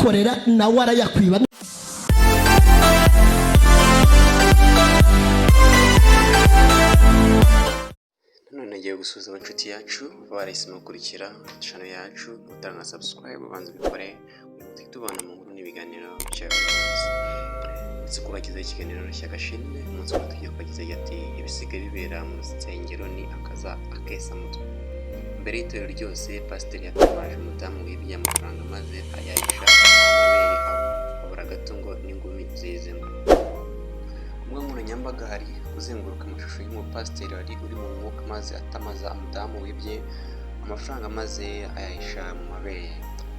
kuyakorera nawe arayakwiba. None nagiye gusuza inshuti yacu bahisemo gukurikira channel yacu, utanga subscribe ubanza bikore tubana mu nkuru n'ibiganiro by'abayobozi. Ndetse kubagize ikiganiro cy'agashimwe umunsi wo tugiye kubagiza ati ibisigaye bibera mu nsengero ni akaza akesa mutwe. Mbere y'itorero ryose pasiteri yatabaje umudamu wibye amafaranga maze ayahisha amabere habura gatungo n'ingumi zizemo. Umwe mu nyambaga hari kuzenguruka amashusho y'umupasiteri wari uri mu mwuka maze atamaza umudamu wibye amafaranga maze ayahisha mu mabere.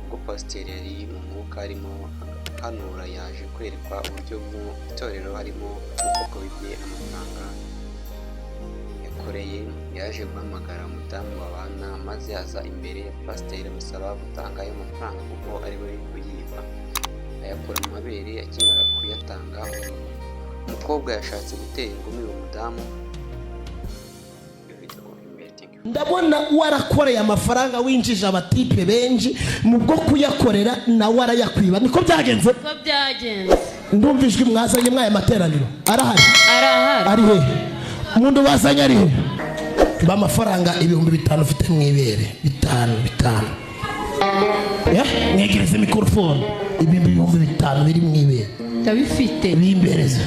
Ubwo pasiteri yari mu mwuka arimo hanura yaje kwerekwa uburyo mu itorero harimo umukobwa wibye amafaranga yakoreye. Yaje guhamagara umudamu wabana maze aza imbere ya pasiteri musaba gutanga ayo mafaranga kuko ari we kuyiba. Ayakura mu mabere akimara kuyatanga umukobwa yashatse gutera ingumi uwo mudamu. Ndabona warakoreye amafaranga winjije abatipe benshi mu bwo kuyakorera nawe arayakwiba. Niko byagenze? Ko byagenze. Ndumvijwe mwazanye mwaye materaniro. Arahari? Arahari. Ari he? Umuntu wazanye ari he? Bamafaranga 5,000 ufite mwibere. 5. Ya, mwegereze mikrofone. 5,000 biri mwibere. Ndabifite. Bimbereze.